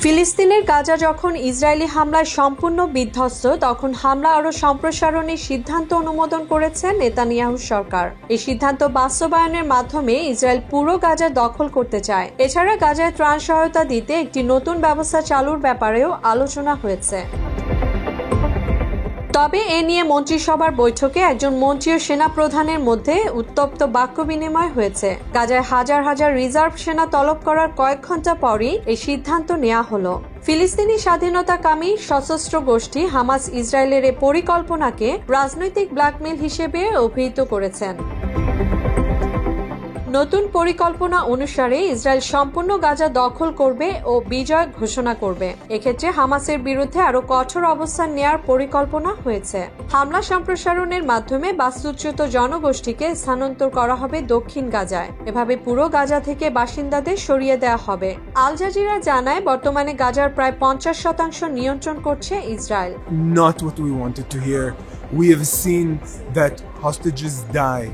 ফিলিস্তিনের গাজা যখন ইসরায়েলি হামলায় সম্পূর্ণ বিধ্বস্ত, তখন হামলা আরও সম্প্রসারণের সিদ্ধান্ত অনুমোদন করেছে নেতানিয়াহু সরকার। এই সিদ্ধান্ত বাস্তবায়নের মাধ্যমে ইসরায়েল পুরো গাজা দখল করতে চায়। এছাড়া গাজায় ত্রাণ সহায়তা দিতে একটি নতুন ব্যবস্থা চালুর ব্যাপারেও আলোচনা হয়েছে। তবে এ নিয়ে মন্ত্রিসভার বৈঠকে একজন মন্ত্রী ও সেনা প্রধানের মধ্যে উত্তপ্ত বাক্য বিনিময় হয়েছে। গাজায় হাজার হাজার রিজার্ভ সেনা তলব করার কয়েক ঘন্টা পরই এই সিদ্ধান্ত নেওয়া হলো। ফিলিস্তিনি স্বাধীনতাকামী সশস্ত্র গোষ্ঠী হামাস ইসরায়েলের এ পরিকল্পনাকে রাজনৈতিক ব্ল্যাকমেল হিসেবে অভিহিত করেছেন। নতুন পরিকল্পনা অনুসারে ইসরায়েল সম্পূর্ণ গাজা দখল করবে ও বিজয় ঘোষণা করবে। এক্ষেত্রে হামাসের বিরুদ্ধে আরও কঠোর অবস্থান নেয়ার পরিকল্পনা হয়েছে। হামলা সম্প্রসারণের মাধ্যমে বাস্তুচ্যুত জনগোষ্ঠীকে স্থানান্তর করা হবে দক্ষিণ গাজায়। এভাবে পুরো গাজা থেকে বাসিন্দাদের সরিয়ে দেওয়া হবে। আল জাজিরা জানায়, বর্তমানে গাজার প্রায় 50% নিয়ন্ত্রণ করছে Israel. Not what we wanted to hear. We have seen that hostages die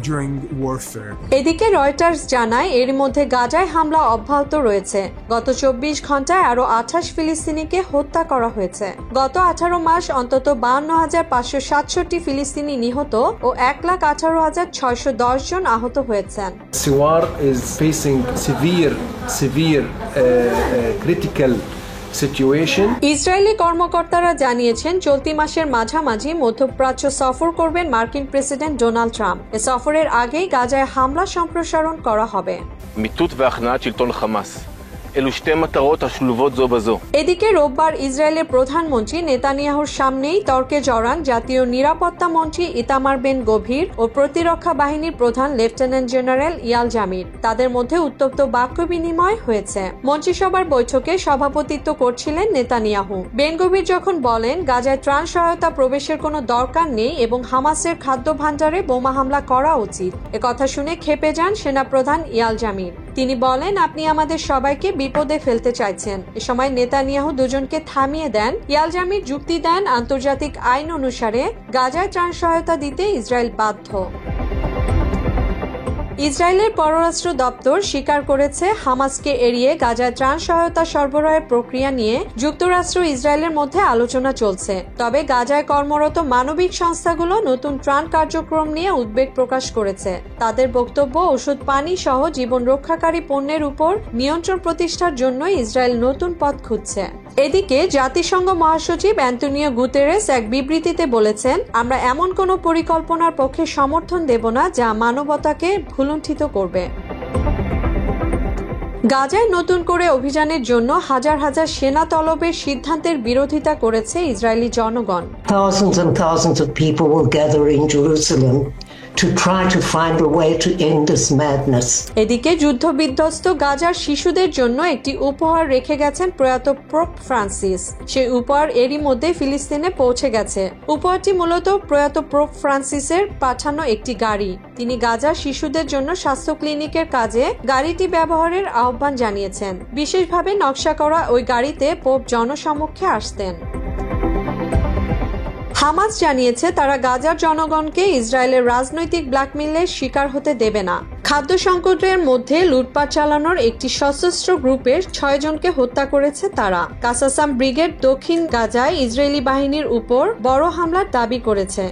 during warfare. এদিকে রয়টার্স জানায়, এর মধ্যে গাজায় হামলা অব্যাহত রয়েছে। গত 24 ঘন্টায় আরও 28 ফিলিস্তিনিকে হত্যা করা হয়েছে। গত 18 মাস অন্তত 52,567 ফিলিস্তিনি নিহত ও 1,18,610 জন আহত হয়েছেন। Siwar is facing severe critical situation. Israeli কর্মকর্তারা জানিয়েছেন, চলতি মাসের মাঝামাঝি মধ্যপ্রাচ্য সফর করবেন মার্কিন প্রেসিডেন্ট ডোনাল্ড ট্রাম্প। এ সফরের আগেই গাজায় হামলা সম্প্রসারণ করা হবে। מיטוט והכנעת שלטון חמאס. אלו שתי מטרות השלובות זו בזו. এদিকে রোববার ইসরায়েলের প্রধানমন্ত্রী নেতানিয়াহুর সামনেই তর্কে জড়ান জাতীয় নিরাপত্তা মন্ত্রী ইতামার বেন গভির ও প্রতিরক্ষা বাহিনীর প্রধান লেফটেন্যান্ট জেনারেল ইয়াল জামির। তাদের মধ্যে উত্তপ্ত বাক্য বিনিময় হয়েছে। মন্ত্রিসভার বৈঠকে সভাপতিত্ব করছিলেন নেতানিয়াহু। বেন গভির যখন বলেন, গাজায় ত্রাণ সহায়তা প্রবেশের কোনো দরকার নেই এবং হামাসের খাদ্য ভাণ্ডারে বোমা হামলা করা উচিত, একথা শুনে ক্ষেপে যান সেনাপ্রধান ইয়াল জামির। তিনি বলেন, আপনি আমাদের সবাইকে বিপদে ফেলতে চাইছেন। এ সময় নেতানিয়াহু দুজনকে থামিয়ে দেন। ইয়াল জামির যুক্তি দেন, আন্তর্জাতিক আইন অনুসারে গাজায় ত্রাণ সহায়তা দিতে ইসরায়েল বাধ্য। ইসরায়েলের পররাষ্ট্র দপ্তর স্বীকার করেছে, হামাসকে এড়িয়ে গাজায় ত্রাণ সহায়তা সরবরাহের প্রক্রিয়া নিয়ে যুক্তরাষ্ট্র ইসরায়েলের মধ্যে আলোচনা চলছে। তবে গাজায় কর্মরত মানবিক সংস্থাগুলো নতুন ত্রাণ কার্যক্রম নিয়ে উদ্বেগ প্রকাশ করেছে। তাদের বক্তব্য, ওষুধ, পানি সহ জীবন রক্ষাকারী পণ্যের উপর নিয়ন্ত্রণ প্রতিষ্ঠার জন্য ইসরায়েল নতুন পথ খুঁজছে। এদিকে জাতিসংঘ মহাসচিব অ্যান্টোনিও গুতেরেস এক বিবৃতিতে বলেছেন, আমরা এমন কোনো পরিকল্পনার পক্ষে সমর্থন দেব না যা মানবতাকে ভুলুণ্ঠিত করবে। গাজায় নতুন করে অভিযানের জন্য হাজার হাজার সেনা তলবের সিদ্ধান্তের বিরোধিতা করেছে ইসরায়েলি জনগণ। Thousands and thousands of people will gather in Jerusalem to try to find a way to end this madness. এদিকে যুদ্ধবিধ্বস্ত গাজার শিশুদের জন্য একটি উপহার রেখে গেছেন প্রয়াত পোপ ফ্রান্সিস। সেই উপহার এরই মধ্যে ফিলিস্তিনে পৌঁছে গেছে। উপহারটি মূলত প্রয়াত পোপ ফ্রান্সিসের পাঠানো একটি গাড়ি। তিনি গাজার শিশুদের জন্য স্বাস্থ্য ক্লিনিকের কাজে গাড়িটি ব্যবহারের আহ্বান জানিয়েছেন। বিশেষভাবে নকশা করা ওই গাড়িতে পোপ জনসমক্ষে আসতেন। হামাস জানিয়েছে, তারা গাজার জনগণকে ইসরায়েলের রাজনৈতিক ব্ল্যাকমেইলের শিকার হতে দেবে না। খাদ্য সংকটের মধ্যে লুটপাট চালানোর একটি সশস্ত্র গ্রুপের 6 জনকে হত্যা করেছে তারা। কাসাসাম ব্রিগেড দক্ষিণ গাজায় ইসরায়েলি বাহিনীর উপর বড় হামলার দাবি করেছে।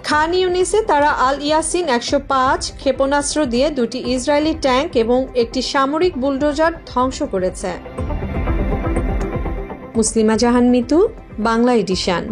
খান ইউনিসে তারা আল ইয়াসিন 105 ক্ষেপণাস্ত্র দিয়ে 2টি ইসরায়েলি ট্যাঙ্ক এবং একটি সামরিক বুলডোজার ধ্বংস করেছে। মুসলিমা জাহান মিতু, বাংলা এডিশন।